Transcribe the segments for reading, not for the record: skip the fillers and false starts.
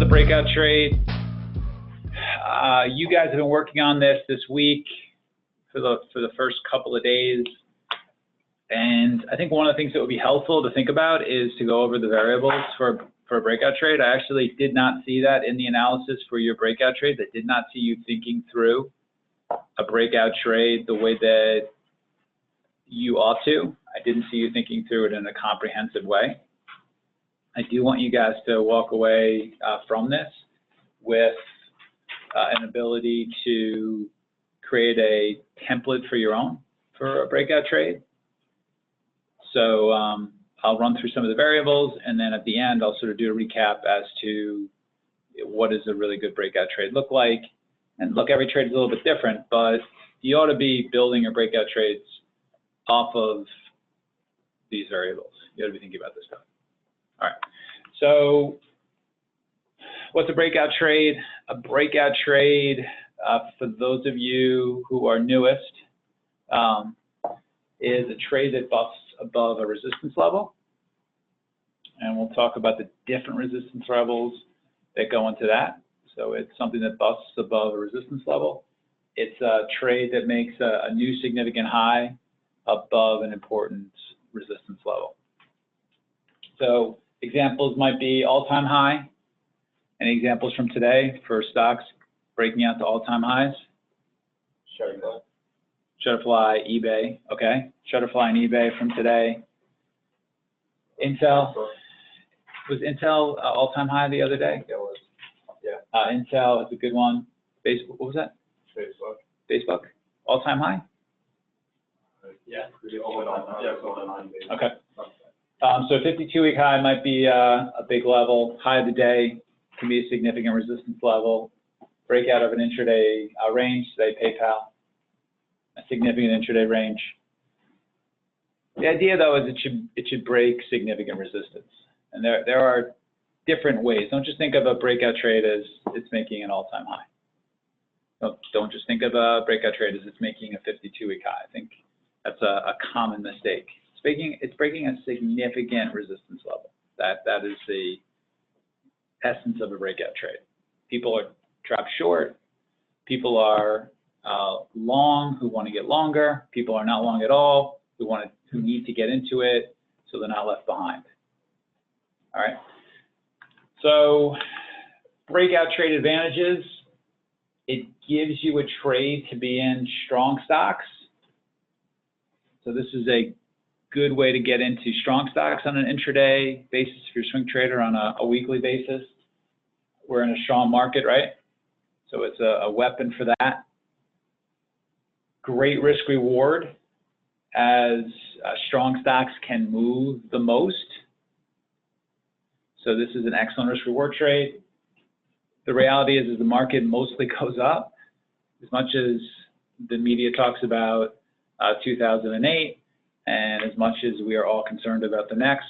breakout trade. You guys have been working on this week for the first couple of days. And I think one of the things that would be helpful to think about is to go over the variables for a breakout trade. I actually did not see that in the analysis for your breakout trade. I did not see you thinking through a breakout trade the way that you ought to. I didn't see you thinking through it in a comprehensive way. I do want you guys to walk away from this with an ability to create a template for your own for a breakout trade. So I'll run through some of the variables, and then at the end, I'll sort of do a recap as to what does a really good breakout trade look like. And look, every trade is a little bit different, but you ought to be building your breakout trades off of these variables. You ought to be thinking about this stuff. All right, so what's a breakout trade? A breakout trade, for those of you who are newest, is a trade that busts above a resistance level. And we'll talk about the different resistance levels that go into that. So it's something that busts above a resistance level. It's a trade that makes a new significant high above an important resistance level. So examples might be all-time high. Any examples from today for stocks breaking out to all-time highs? Shutterfly, eBay, okay. Shutterfly and eBay from today. Intel, was Intel all-time high the other day? It was, yeah. Intel is a good one. Facebook, what was that? Facebook, all-time high? Yeah. Okay. So 52-week high might be a big level. High of the day can be a significant resistance level. Breakout of an intraday range, today PayPal, a significant intraday range. The idea, though, is it should break significant resistance. And there are different ways. Don't just think of a breakout trade as it's making an all-time high. Don't just think of a breakout trade as it's making a 52-week high. I think that's a common mistake. It's breaking a significant resistance level. That is the essence of a breakout trade. People are trapped short. People are long who want to get longer. People are not long at all who need to get into it, so they're not left behind. All right. So breakout trade advantages. It gives you a trade to be in strong stocks. So this is a good way to get into strong stocks on an intraday basis if you're a swing trader on a weekly basis. We're in a strong market, right? So it's a weapon for that. Great risk reward, as strong stocks can move the most. So this is an excellent risk reward trade. The reality is the market mostly goes up. As much as the media talks about 2008, and as much as we are all concerned about the next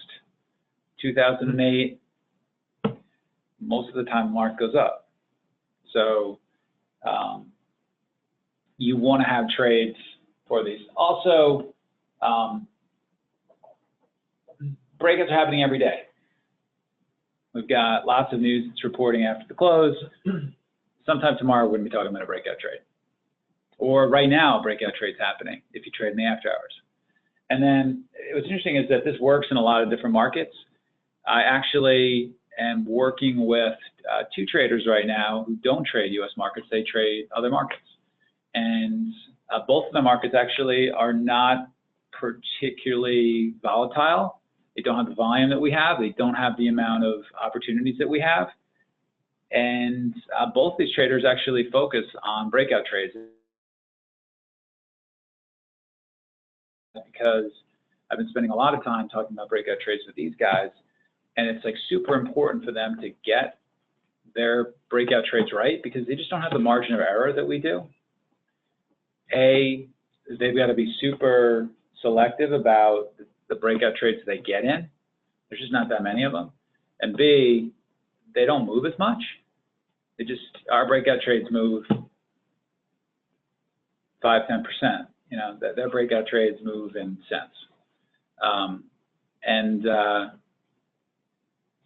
2008, most of the time the market goes up. So you want to have trades for these. Also, breakouts are happening every day. We've got lots of news that's reporting after the close. Sometime tomorrow we're going to be talking about a breakout trade. Or right now, breakout trade's happening if you trade in the after hours. And then what's interesting is that this works in a lot of different markets. I actually am working with two traders right now who don't trade U.S. markets. They trade other markets. And both of the markets actually are not particularly volatile. They don't have the volume that we have. They don't have the amount of opportunities that we have. And both these traders actually focus on breakout trades, because I've been spending a lot of time talking about breakout trades with these guys, and it's like super important for them to get their breakout trades right, because they just don't have the margin of error that we do. A, they've got to be super selective about the breakout trades they get in. There's just not that many of them. And B, they don't move as much. Our breakout trades move 5–10%. You know, their breakout trades move in cents.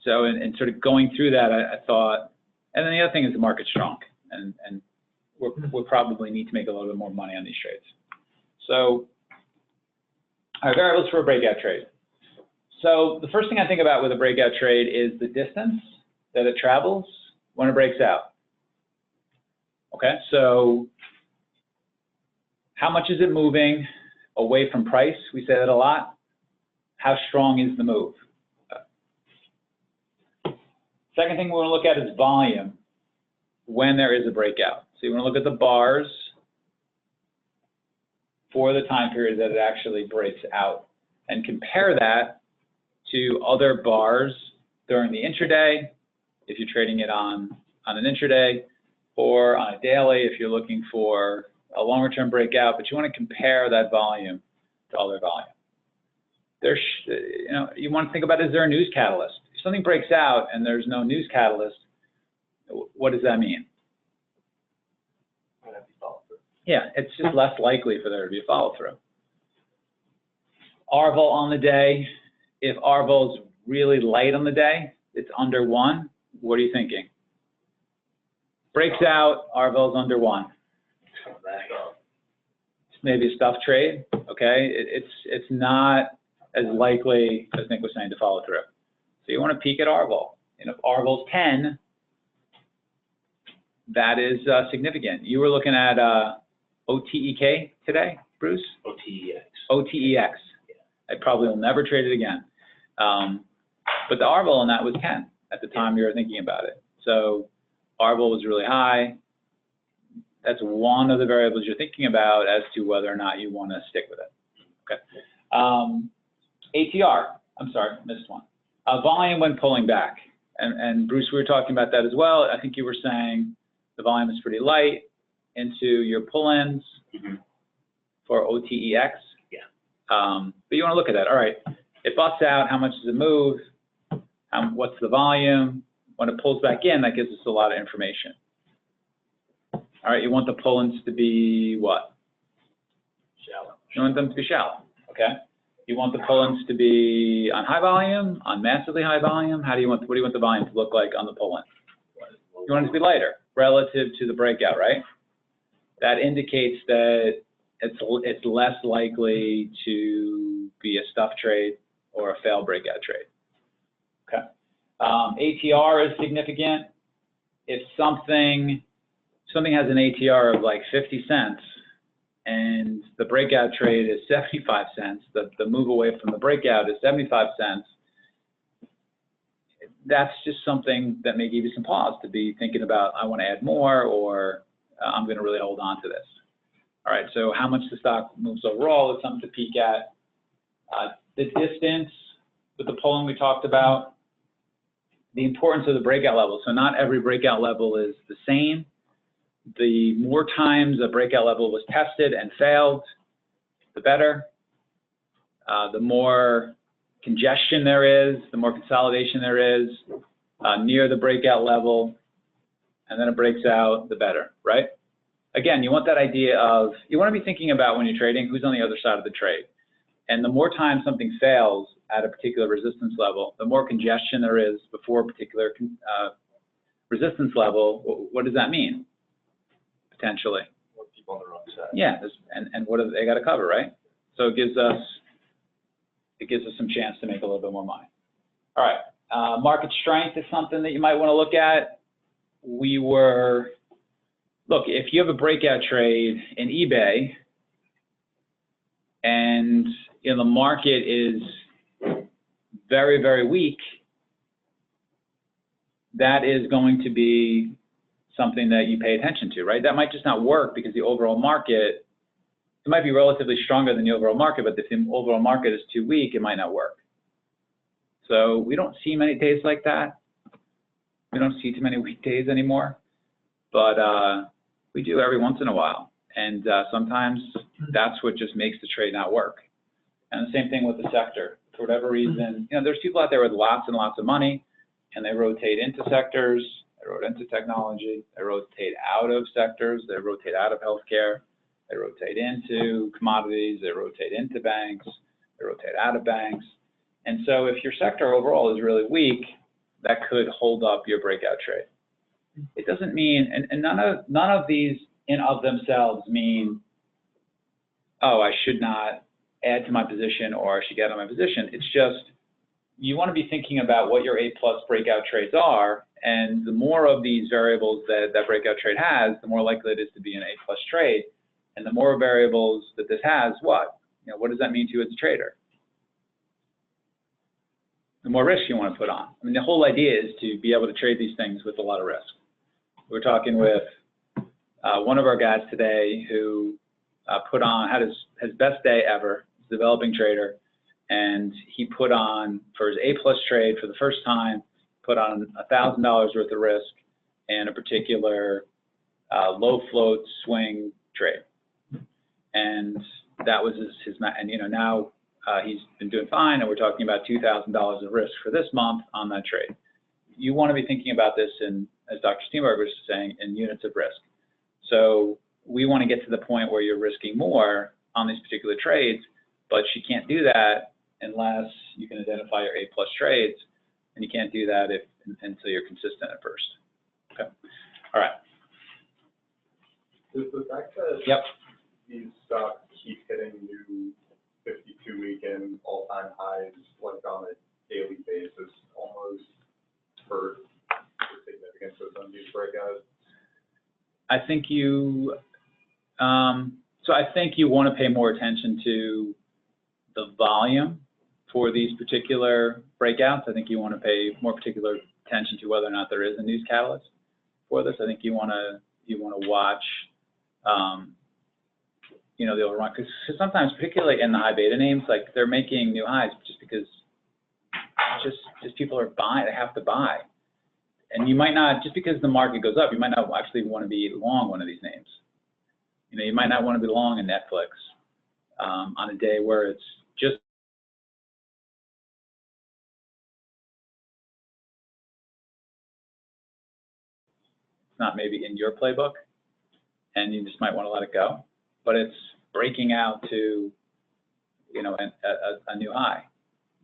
So in sort of going through that, I thought And then the other thing is the market's strong, and we'll probably need to make a little bit more money on these trades. So, all right, variables for a breakout trade. So the first thing I think about with a breakout trade is the distance that it travels when it breaks out. Okay, so how much is it moving away from price? We say that a lot. How strong is the move? Second thing we want to look at is volume when there is a breakout. So you want to look at the bars for the time period that it actually breaks out and compare that to other bars during the intraday, if you're trading it on an intraday, or on a daily if you're looking for a longer term breakout, but you want to compare that volume to other volume. You want to think about, is there a news catalyst? If something breaks out and there's no news catalyst, what does that mean? Yeah, it's just less likely for there to be a follow through. RVOL on the day, if RVOL is really light on the day, it's under 1, what are you thinking? Breaks out, RVOL is under 1. It's maybe a stuff trade, okay? It's not as likely as Nick was saying to follow through. So you want to peek at RVOL. And if RVOL is 10, that is significant. You were looking at OTEK today, Bruce? OTEX. OTEX. Yeah. I probably will never trade it again. But the RVOL on that was 10 at the time you were thinking about it. So RVOL was really high. That's one of the variables you're thinking about as to whether or not you want to stick with it. Okay. ATR, I'm sorry, missed one. Volume when pulling back. And Bruce, we were talking about that as well. I think you were saying the volume is pretty light into your pull-ins for OTEX. Yeah. But you want to look at that. All right, it busts out. How much does it move? What's the volume? When it pulls back in, that gives us a lot of information. All right, you want the pull-ins to be what? Shallow. You want them to be shallow, okay? You want the pull-ins to be on high volume, on massively high volume? What do you want the volume to look like on the pull-in? You want it to be lighter relative to the breakout, right? That indicates that it's less likely to be a stuff trade or a failed breakout trade. Okay. ATR is significant. If something has an ATR of like 50 cents and the breakout trade is 75 cents, the move away from the breakout is 75 cents, that's just something that may give you some pause to be thinking about, I want to add more, or I'm going to really hold on to this. All right, so how much the stock moves overall is something to peek at. The distance with the polling we talked about, the importance of the breakout level. So not every breakout level is the same. The more times a breakout level was tested and failed, the better. The more congestion there is, the more consolidation there is near the breakout level, and then it breaks out, the better, right? Again, you want that idea of, you want to be thinking about when you're trading, who's on the other side of the trade. And the more time something fails at a particular resistance level, the more congestion there is before a particular resistance level. What does that mean? Potentially. More people on the wrong side. Yeah, and what do they got to cover, right? So it gives us some chance to make a little bit more money. All right, market strength is something that you might want to look at. Look, if you have a breakout trade in eBay and the market is very, very weak, that is going to be something that you pay attention to, right? That might just not work because the overall market, it might be relatively stronger than the overall market, but if the overall market is too weak, it might not work. So we don't see many days like that. We don't see too many weekdays anymore, but we do every once in a while. And sometimes that's what just makes the trade not work. And the same thing with the sector. For whatever reason, there's people out there with lots and lots of money, and they rotate into sectors, they rotate into technology, they rotate out of sectors, they rotate out of healthcare, they rotate into commodities, they rotate into banks, they rotate out of banks. And so if your sector overall is really weak, that could hold up your breakout trade. it doesn't mean, and none of these in of themselves mean, oh, I should not add to my position or I should get out of my position. It's just, you want to be thinking about what your A+ breakout trades are, and the more of these variables that breakout trade has, the more likely it is to be an A+ trade. And the more variables that this has, what? What does that mean to you as a trader? The more risk you want to put on. I mean, the whole idea is to be able to trade these things with a lot of risk. We're talking with one of our guys today who had his best day ever. He's a developing trader, and he put on, for his A+ trade for the first time, put on $1,000 worth of risk in a particular low float swing trade. And that was his and now he's been doing fine, and we're talking about $2,000 of risk for this month on that trade. You want to be thinking about this in, as Dr. Steenberg was saying, in units of risk. So we want to get to the point where you're risking more on these particular trades, but you can't do that unless you can identify your A+ trades, and you can't do that until you're consistent at first. Okay. All right. Does the fact that these stocks keep hitting new 52-week and all-time highs, like on a daily basis, almost hurt the significance of some of these breakouts? I think you, so I think you want to pay more attention to the volume for these particular breakouts. I think you want to pay more particular attention to whether or not there is a news catalyst for this. I think you want to watch, the overrun, because sometimes, particularly in the high beta names, like they're making new highs just because just people are buying. They have to buy, and you might not, just because the market goes up, you might not actually want to be long one of these names. You might not want to be long in Netflix on a day where it's just not maybe in your playbook, and you just might want to let it go. But it's breaking out to, a new high.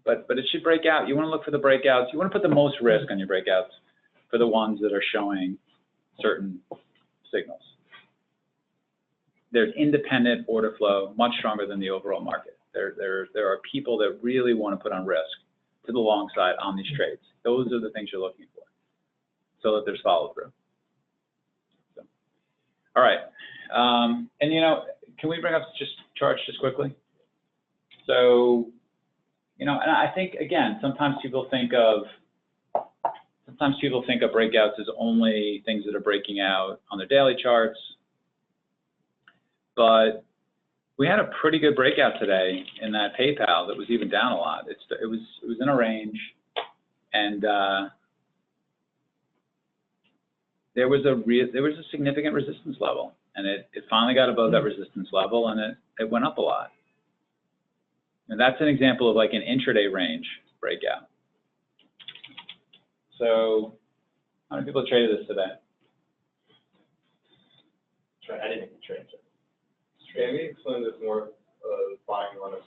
But it should break out. You want to look for the breakouts. You want to put the most risk on your breakouts for the ones that are showing certain signals. There's independent order flow, much stronger than the overall market. There are people that really want to put on risk to the long side on these trades. Those are the things you're looking for, so that there's follow through. So, all right. And can we bring up charts just quickly? So, and I think, again, sometimes people think of breakouts as only things that are breaking out on their daily charts. But we had a pretty good breakout today in that PayPal that was even down a lot. It was in a range, and there was a significant resistance level. And it finally got above that resistance level, and it went up a lot. And that's an example of like an intraday range breakout. So how many people traded this today? I didn't even trade it. Maybe explain this more, buying on a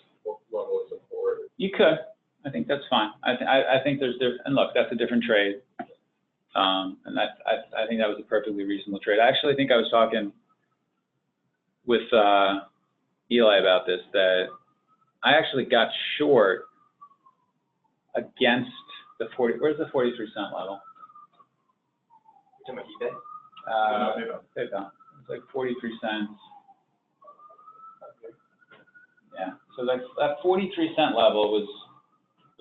level of support. You could. I think that's fine. I think and look, that's a different trade. And I think that was a perfectly reasonable trade. I actually think I was talking with Eli about this, that I actually got short against the 40, where's the 43-cent level? You're talking about eBay? PayPal. It's like 43 cents. Yeah, so that 43-cent level was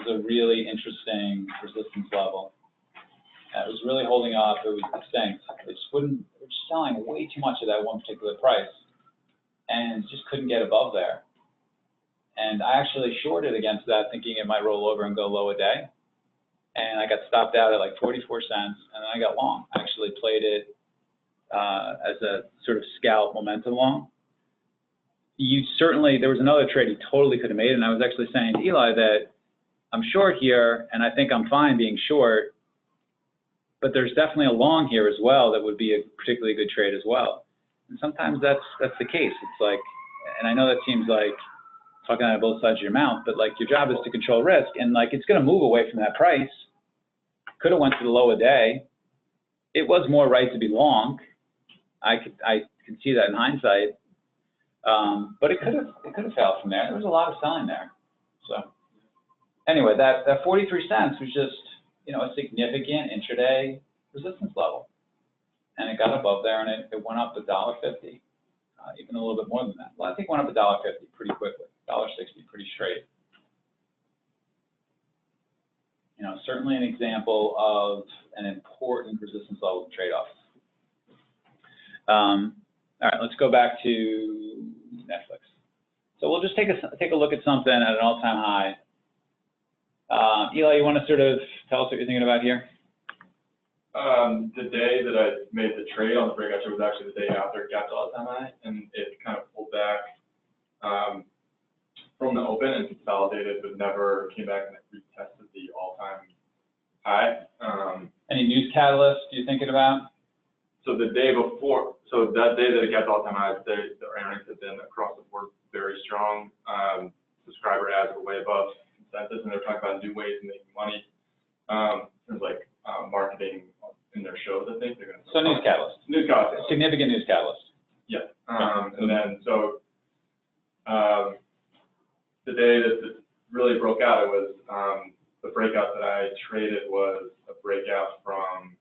a really interesting resistance level. It was really holding up. It was distinct. It was selling way too much of that one particular price, and just couldn't get above there. And I actually shorted against that, thinking it might roll over and go low a day. And I got stopped out at like 44 cents, and then I got long. I actually played it as a sort of scalp momentum long. There was another trade he totally could have made, and I was actually saying to Eli that I'm short here, and I think I'm fine being short, but there's definitely a long here as well that would be a particularly good trade as well. And sometimes that's the case. It's like, and I know that seems like talking out of both sides of your mouth, but like your job is to control risk, and like it's going to move away from that price. Could have went to the low a day, it was more right to be long. I can see that in hindsight. But it could have failed from there. There was a lot of selling there. So anyway, that 43 cents was just, you know, a significant intraday resistance level. And it got above there and it went up to $1.50, even a little bit more than that. Well, I think it went up to $1.50 pretty quickly, $1.60 pretty straight. You know, certainly an example of an important resistance level trade-off. All right, let's go back to Netflix. So we'll just take a look at something at an all-time high. Eli, you want to sort of tell us what you're thinking about here? The day that I made the trade on the breakout trade was actually the day after it got to all-time high, and it kind of pulled back from the open and consolidated, but never came back and retested the all-time high. Any news catalyst you're thinking about? So the day before, so that day that it got to all-time highs, the earnings have been across the board very strong. Subscriber ads were way above consensus, and they're talking about new ways of making money. Things like marketing in their shows, I think. They're going to. So news catalyst. News catalyst. Significant news catalyst. Yeah. And then so the day that it really broke out, it was the breakout that I traded was a breakout from.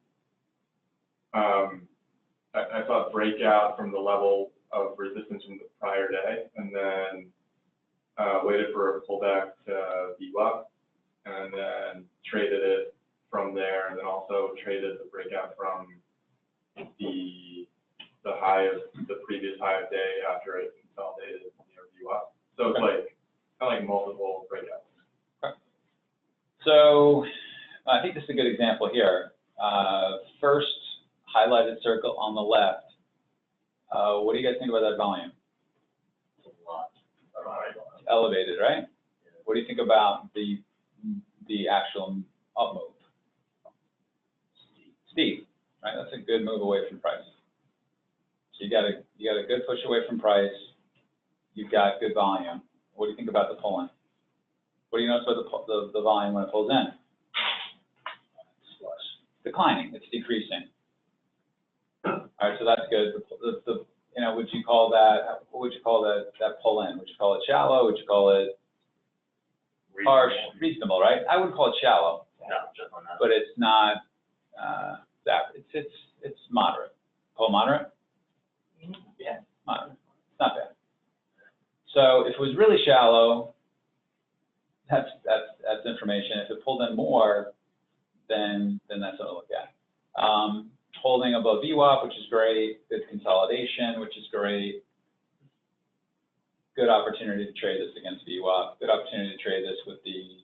I saw a breakout from the level of resistance from the prior day, and then waited for a pullback to VWAP, and then traded it from there, and then also traded the breakout from the high of the previous high of day after it consolidated near VWAP. So it's like kind of like multiple breakouts. Okay. So I think this is a good example here. First highlighted circle on the left. What do you guys think about that volume? It's a lot. Elevated, right? What do you think about the actual up move? Steep, right? That's a good move away from price. So you got a good push away from price. You've got good volume. What do you think about the pull-in? What do you notice about the volume when it pulls in? It's declining. It's decreasing. All right, so that's good. You know, would you call that? What would you call that pull-in? Would you call it shallow? Would you call it harsh? Reasonable, right? I would call it shallow. Yeah, just on that. But it's not that. It's moderate. Call moderate? Yeah, moderate. It's not bad. So if it was really shallow, that's information. If it pulled in more, then that's what to look at. Holding above VWAP, which is great. Good consolidation, which is great. Good opportunity to trade this against VWAP. Good opportunity to trade this with the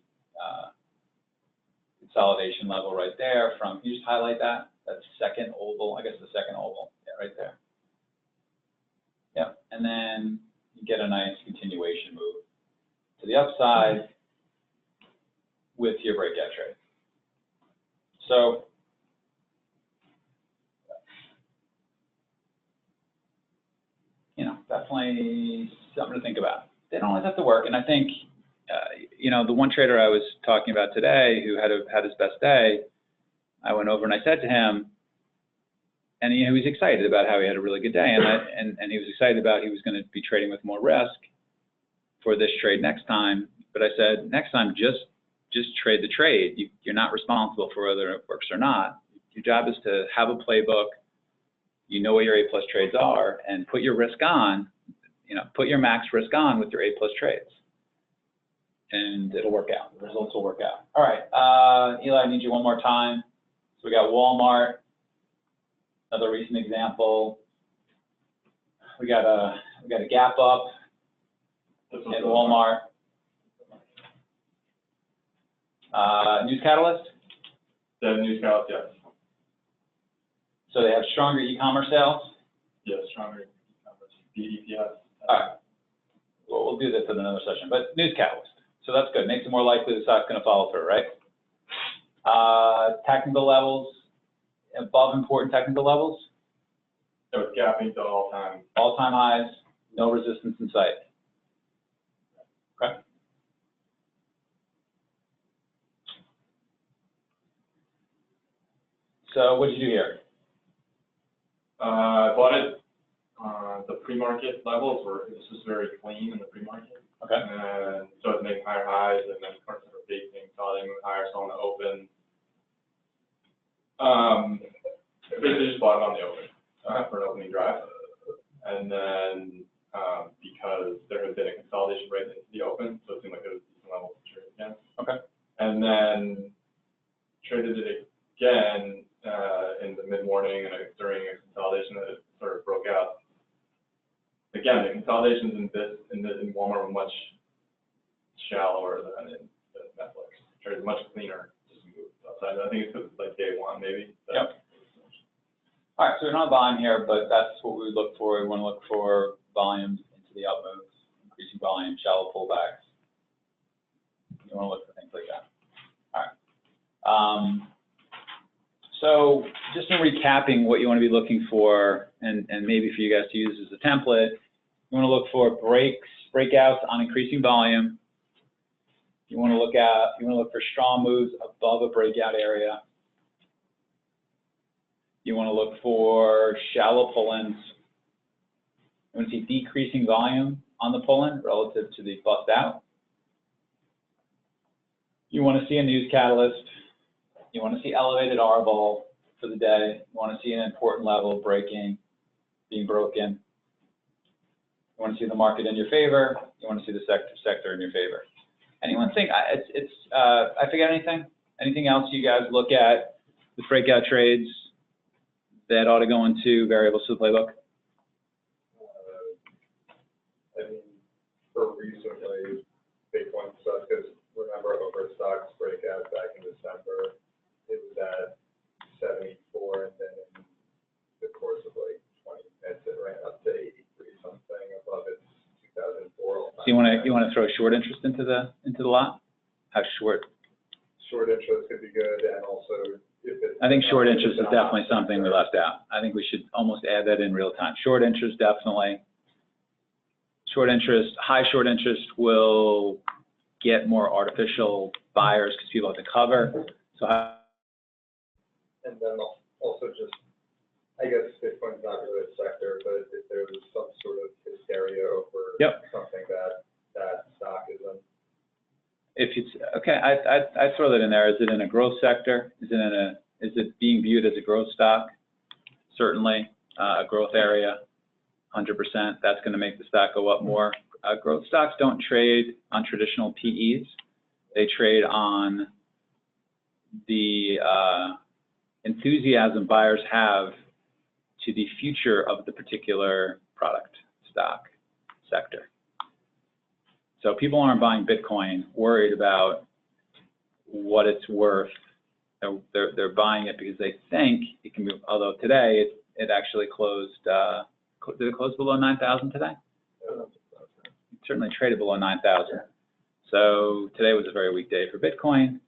consolidation level right there from, can you just highlight that? That second oval, I guess the second oval, yeah, right there. Yep, and then you get a nice continuation move to the upside with your breakout trade. So, you know, definitely something to think about. They don't always have to work, and I think, you know, the one trader I was talking about today who had his best day, I went over and I said to him, and he was excited about how he had a really good day, and he was excited about he was going to be trading with more risk for this trade next time. But I said, next time, just trade the trade. You're not responsible for whether it works or not. Your job is to have a playbook. You know what your A+ trades are, and put your risk on. You know, put your max risk on with your A+ trades, and it'll work out. The results will work out. All right, Eli, I need you one more time. So we got Walmart, another recent example. We got a gap up in Walmart. News catalyst? The news catalyst, yes. So they have stronger e-commerce sales? Yes, stronger e-commerce. BEPS. All right. Well, we'll do this in another session, but news catalyst. So that's good. Makes it more likely the stock's going to follow through, right? Technical levels, above important technical levels? So it's gapping to all-time. All-time highs, no resistance in sight. Okay. So what did you do here? I bought it, the pre-market levels this was very clean in the pre-market. Okay. And so it's making higher highs, and then parts that are baking, saw they move higher, so on the open. Basically just bought it on the open, for an opening drive. And then, because there had been a consolidation right into the open, so it seemed like it was a decent level to trade again. Okay. And then traded it again, in the mid-morning and during a consolidation that it sort of broke out. Again, the consolidations in Walmart were much shallower than in Netflix. Traded much cleaner, just moved outside. I think it's like day one, maybe. So. Yep. All right, so we're not buying here, but that's what we look for. We want to look for volumes into the up moves, increasing volume, shallow pullbacks. You want to look for things like that. All right. So just in recapping what you want to be looking for, and maybe for you guys to use as a template, you want to look for breakouts on increasing volume. You want to look for strong moves above a breakout area. You want to look for shallow pull-ins. You want to see decreasing volume on the pull-in relative to the bust out. You want to see a news catalyst. You want to see elevated R-vol for the day. You want to see an important level being broken. You want to see the market in your favor. You want to see the sector in your favor. Anyone think I forget anything? Anything else you guys look at with breakout trades that ought to go into variables to the playbook? I mean, for recently, Bitcoin stuff, because remember Overstock's breakout back in December, it was at 74, and then in the course of like 20 minutes, it ran up to 83 something above its 2004. So you want to throw short interest into the lot? How short? Short interest could be good, and also if it's. I think short interest is definitely something we left out. I think we should almost add that in real time. Short interest, definitely. Short interest, high short interest will get more artificial buyers because people have to cover. So. And then also just, I guess Bitcoin's not really a sector, but if there was some sort of hysteria over something that stock is in. If it's okay, I throw that in there. Is it in a growth sector? Is it being viewed as a growth stock? Certainly, a growth area, 100%. That's going to make the stock go up more. Growth stocks don't trade on traditional PEs. They trade on the enthusiasm buyers have to the future of the particular product, stock, sector. So people aren't buying Bitcoin worried about what it's worth. They're buying it because they think it can move. Although today it actually closed. Did it close below 9,000 today? It certainly traded below 9,000. So today was a very weak day for Bitcoin,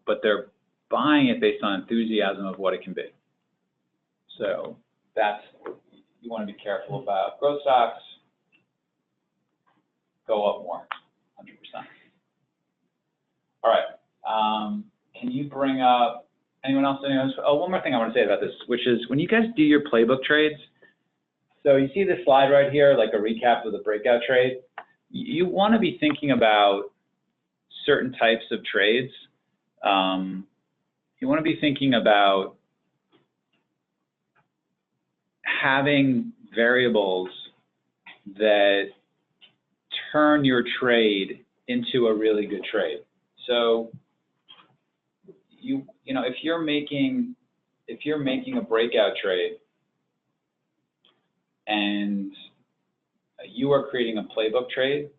but they're buying it based on enthusiasm of what it can be. So that's you want to be careful about. Growth stocks go up more, 100%. All right. Can you bring up anyone else? Oh, one more thing I want to say about this, which is when you guys do your playbook trades, so you see this slide right here, like a recap of the breakout trade. You want to be thinking about certain types of trades. You want to be thinking about having variables that turn your trade into a really good trade. So you know if you're making a breakout trade and you are creating a playbook trade,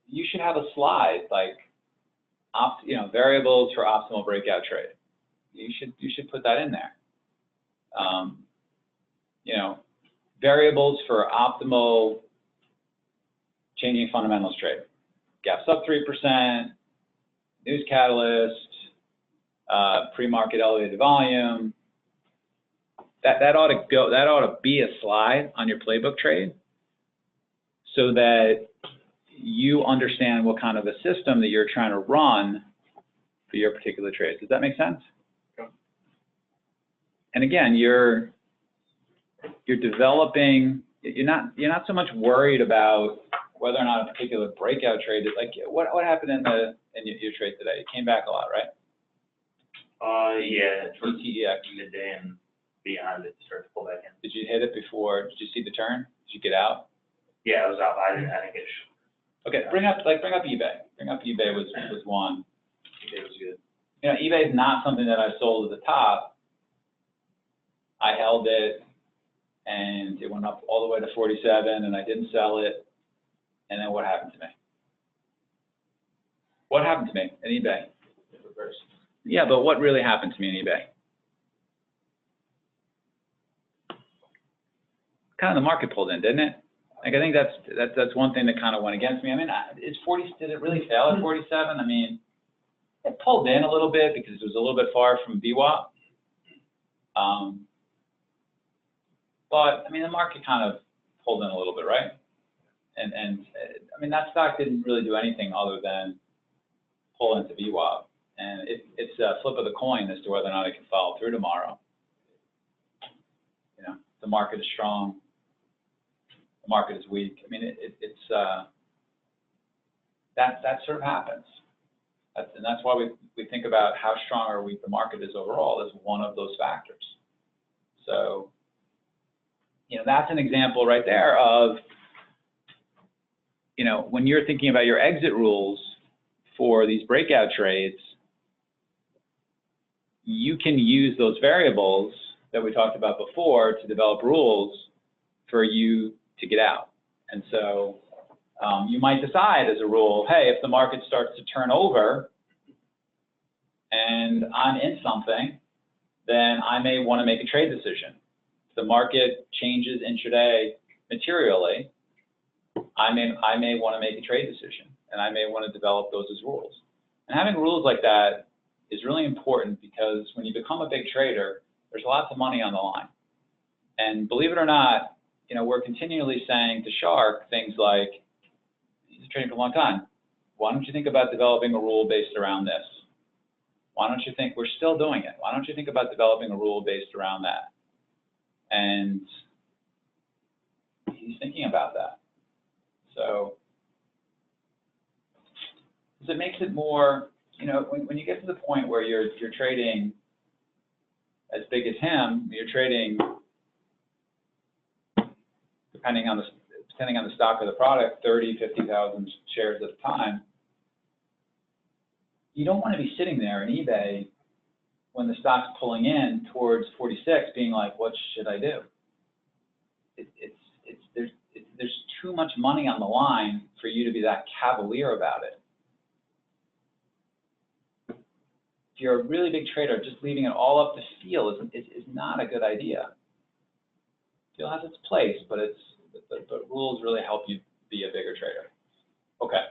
you should have a slide like variables for optimal breakout trade. You should put that in there. Variables for optimal changing fundamentals trade. Gaps up 3%, news catalyst, pre-market elevated volume. That ought to be a slide on your playbook trade so that you understand what kind of a system that you're trying to run for your particular trade. Does that make sense? Okay. And again, you're you're developing, you're not so much worried about whether or not a particular breakout trade is like, what happened in your trade today? It came back a lot, right? Yeah, towards TTX. midday and beyond, it started to pull back in. Did you hit it before? Did you see the turn? Did you get out? Yeah, I was up. I didn't get Okay, bring up eBay. Bring up eBay was one. it was good. You know, eBay is not something that I sold at the top. I held it, and it went up all the way to 47, and I didn't sell it. And then what happened to me? What happened to me in eBay? It reversed. Yeah, but what really happened to me in eBay? Kind of the market pulled in, didn't it? Like, I think that's one thing that kind of went against me. I mean, did it really fail at 47? I mean, it pulled in a little bit because it was a little bit far from VWAP. But I mean, the market kind of pulled in a little bit, right? And I mean, that stock didn't really do anything other than pull into VWAP. And it's a flip of the coin as to whether or not it can follow through tomorrow. You know, the market is strong. The market is weak. I mean, that sort of happens. And that's why we think about how strong or weak the market is overall as one of those factors. So, you know, that's an example right there of, you know, when you're thinking about your exit rules for these breakout trades, you can use those variables that we talked about before to develop rules for you to get out. And so you might decide as a rule, hey, if the market starts to turn over and I'm in something, then I may want to make a trade decision. If the market changes intraday materially, I may want to make a trade decision, and I may want to develop those as rules. And having rules like that is really important because when you become a big trader, there's lots of money on the line. And believe it or not, you know, we're continually saying to Shark things like, he's been trading for a long time. Why don't you think about developing a rule based around this? Why don't you think, we're still doing it. Why don't you think about developing a rule based around that? And he's thinking about that. So it makes it more, you know, when you get to the point where you're trading as big as him, you're trading depending on the stock or the product, 30, 50,000 shares at a time. You don't want to be sitting there in eBay when the stock's pulling in towards 46, being like, what should I do? There's too much money on the line for you to be that cavalier about it. If you're a really big trader, just leaving it all up to feel is not a good idea. Feel has its place, but rules really help you be a bigger trader. Okay.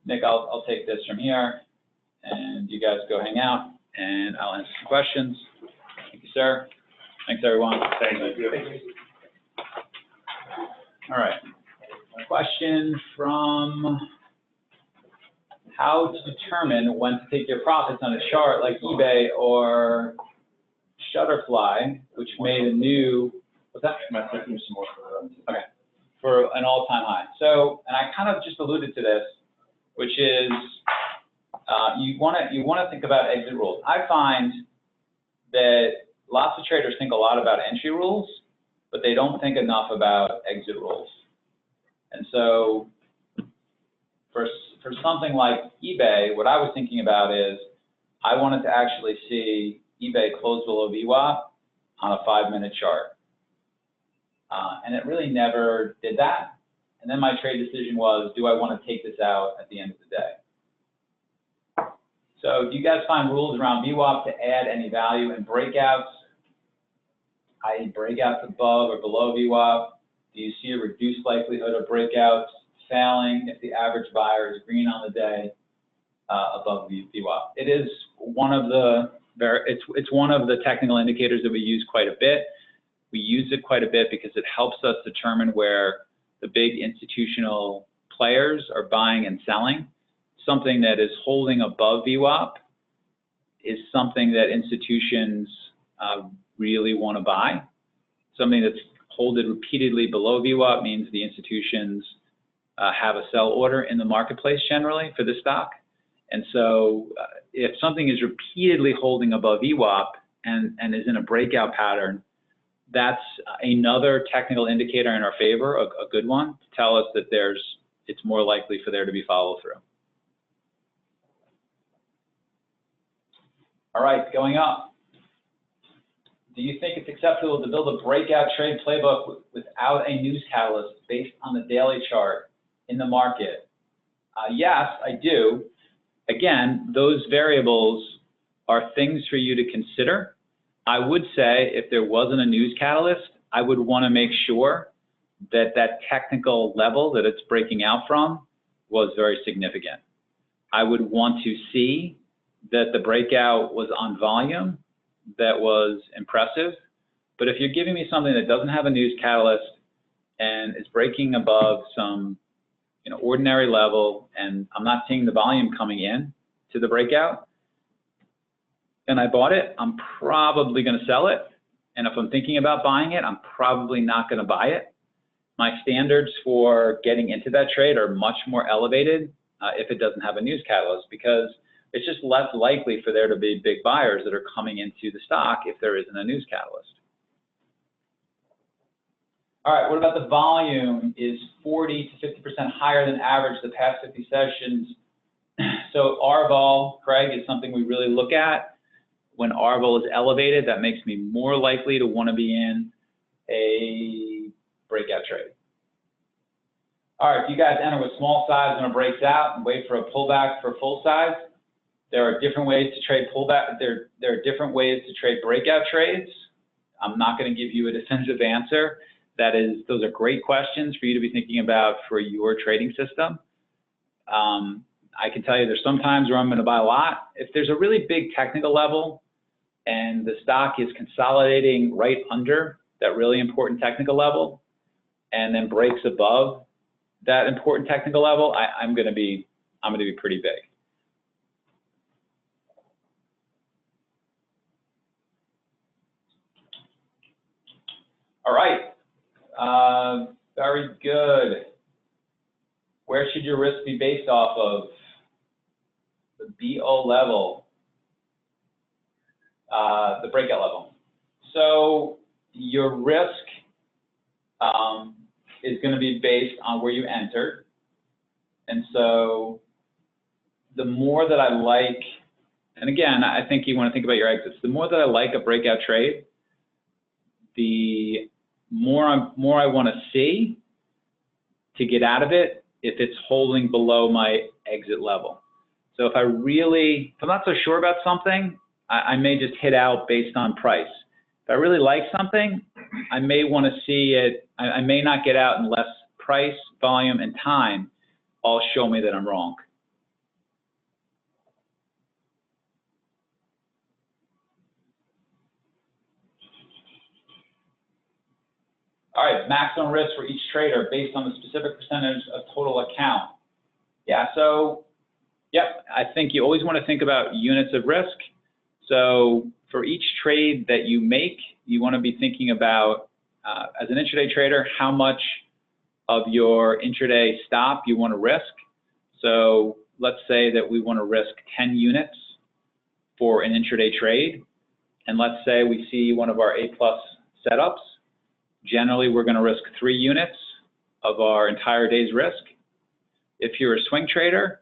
Nick, I'll take this from here, and you guys go hang out, and I'll answer some questions. Thank you, sir. Thanks, everyone. Thank you. All right. Question from how to determine when to take your profits on a chart like eBay or Shutterfly, which made a new, what's that? Okay, for an all-time high. So, and I kind of just alluded to this, which is you want to think about exit rules. I find that lots of traders think a lot about entry rules, but they don't think enough about exit rules. And so for something like eBay, what I was thinking about is I wanted to actually see eBay close below VWAP on a 5-minute chart. And it really never did that. And then my trade decision was, do I want to take this out at the end of the day? So do you guys find rules around VWAP to add any value in breakouts, i.e. breakouts above or below VWAP? Do you see a reduced likelihood of breakouts failing if the average buyer is green on the day above VWAP? It is one of the it's one of the technical indicators that we use quite a bit. We use it quite a bit because it helps us determine where the big institutional players are buying and selling. Something that is holding above VWAP is something that institutions really want to buy. Something that's holded repeatedly below VWAP means the institutions have a sell order in the marketplace generally for this stock. And so if something is repeatedly holding above VWAP and is in a breakout pattern, that's another technical indicator in our favor, a good one, to tell us that it's more likely for there to be follow through. All right, going up. Do you think it's acceptable to build a breakout trade playbook without a news catalyst based on the daily chart in the market? Yes, I do. Again, those variables are things for you to consider. I would say if there wasn't a news catalyst, I would want to make sure that that technical level that it's breaking out from was very significant. I would want to see that the breakout was on volume that was impressive. But if you're giving me something that doesn't have a news catalyst and is breaking above some ordinary level, and I'm not seeing the volume coming in to the breakout, and I bought it, I'm probably going to sell it. And if I'm thinking about buying it, I'm probably not going to buy it. My standards for getting into that trade are much more elevated if it doesn't have a news catalyst, because it's just less likely for there to be big buyers that are coming into the stock if there isn't a news catalyst. All right, what about the volume? Is 40 to 50% higher than average the past 50 sessions? So R-vol, Craig, is something we really look at. When R-vol is elevated, that makes me more likely to want to be in a breakout trade. All right, if you guys enter with small size when it breaks out and wait for a pullback for full size, there are different ways to trade pullback. There are different ways to trade breakout trades. I'm not going to give you a definitive answer. Those are great questions for you to be thinking about for your trading system. I can tell you there's some times where I'm going to buy a lot. If there's a really big technical level and the stock is consolidating right under that really important technical level and then breaks above that important technical level, I'm going to be pretty big. All right. Very good. Where should your risk be based off of? The BO level, the breakout level. So your risk is going to be based on where you entered. And so the more that I like, and again, I think you want to think about your exits. The more that I like a breakout trade, the more I want to see to get out of it if it's holding below my exit level. So if I'm not so sure about something, I may just hit out based on price. If I really like something, I may want to see it. I may not get out unless price, volume, and time all show me that I'm wrong. All right, maximum risk for each trader based on the specific percentage of total account. Yeah, so, yep, I think you always want to think about units of risk. So for each trade that you make, you want to be thinking about, as an intraday trader, how much of your intraday stop you want to risk. So let's say that we want to risk 10 units for an intraday trade. And let's say we see one of our A+ setups. Generally, we're going to risk 3 units of our entire day's risk. If you're a swing trader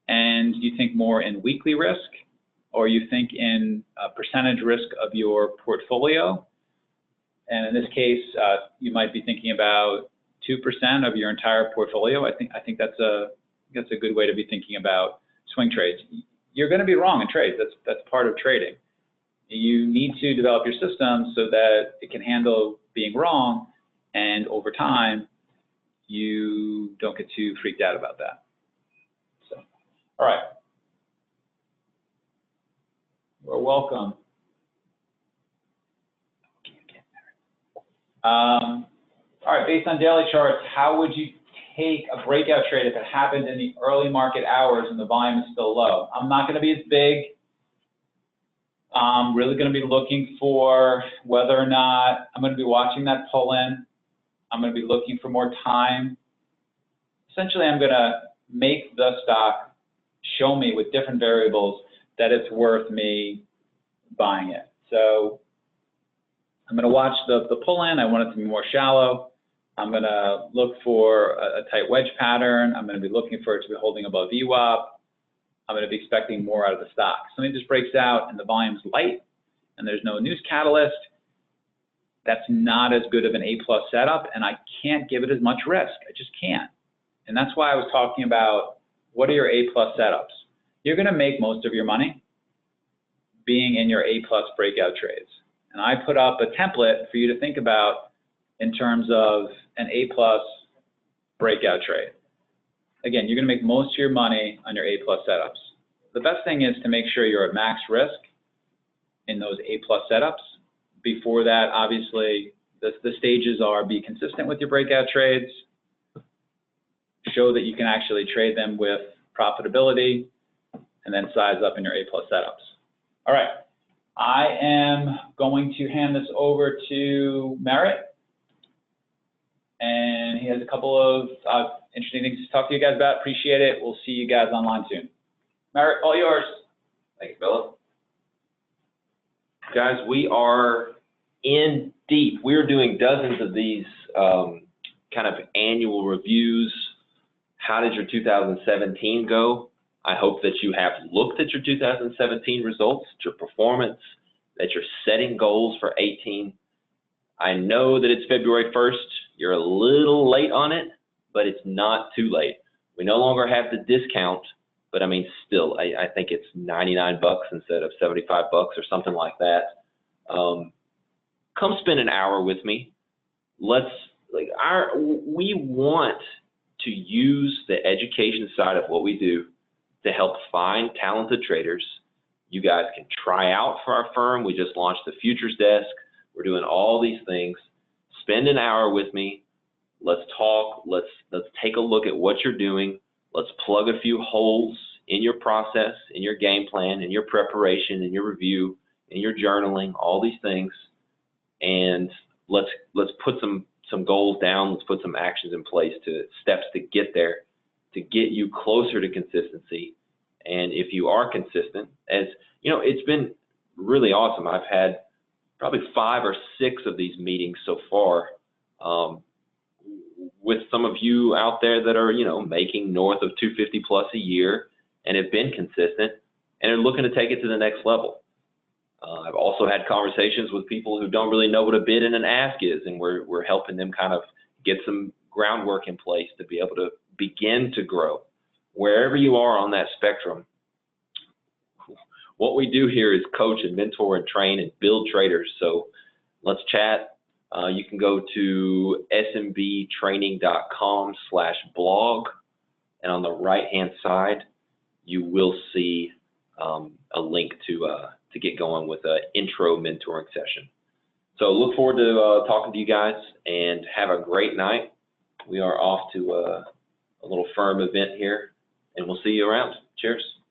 and you think more in weekly risk, or you think in a percentage risk of your portfolio, and in this case, you might be thinking about 2% of your entire portfolio. I think that's a good way to be thinking about swing trades. You're going to be wrong in trades. That's part of trading. You need to develop your system so that it can handle being wrong, and over time, you don't get too freaked out about that. So, all right. You're welcome. All right, based on daily charts, how would you take a breakout trade if it happened in the early market hours and the volume is still low? I'm not going to be as big. I'm really going to be looking for whether or not I'm going to be watching that pull in. I'm going to be looking for more time. Essentially, I'm going to make the stock show me with different variables that it's worth me buying it. So I'm going to watch the pull in. I want it to be more shallow. I'm going to look for a tight wedge pattern. I'm going to be looking for it to be holding above VWAP. I'm going to be expecting more out of the stock. Something just breaks out and the volume's light and there's no news catalyst. That's not as good of an A+ setup, and I can't give it as much risk. I just can't. And that's why I was talking about what are your A+ setups. You're going to make most of your money being in your A+ breakout trades. And I put up a template for you to think about in terms of an A+ breakout trade. Again, you're going to make most of your money on your A+ setups. The best thing is to make sure you're at max risk in those A+ setups. Before that, obviously, the stages are be consistent with your breakout trades, show that you can actually trade them with profitability, and then size up in your A+ setups. All right, I am going to hand this over to Merritt, and he has a couple of interesting things to talk to you guys about. Appreciate it. We'll see you guys online soon. Merritt, all yours. Thanks, Philip. Guys, we are in deep. We're doing dozens of these kind of annual reviews. How did your 2017 go? I hope that you have looked at your 2017 results, your performance, that you're setting goals for 18. I know that it's February 1st. You're a little late on it, but it's not too late. We no longer have the discount, but I mean, still, I think it's 99 bucks instead of 75 bucks or something like that. Come spend an hour with me. We want to use the education side of what we do to help find talented traders. You guys can try out for our firm. We just launched the futures desk. We're doing all these things. Spend an hour with me. Let's talk. Let's take a look at what you're doing. Let's plug a few holes in your process, in your game plan, in your preparation, in your review, in your journaling, all these things. And let's put some goals down. Let's put some actions in place, steps to get there, to get you closer to consistency. And if you are consistent, as you know, it's been really awesome. I've had probably 5 or 6 of these meetings so far with some of you out there that are, you know, making north of 250 plus a year and have been consistent and are looking to take it to the next level. I've also had conversations with people who don't really know what a bid and an ask is, and we're helping them kind of get some groundwork in place to be able to begin to grow. Wherever you are on that spectrum, what we do here is coach and mentor and train and build traders. So let's chat. You can go to smbtraining.com/blog, and on the right-hand side, you will see a link to get going with an intro mentoring session. So look forward to talking to you guys, and have a great night. We are off to a little firm event here, and we'll see you around. Cheers.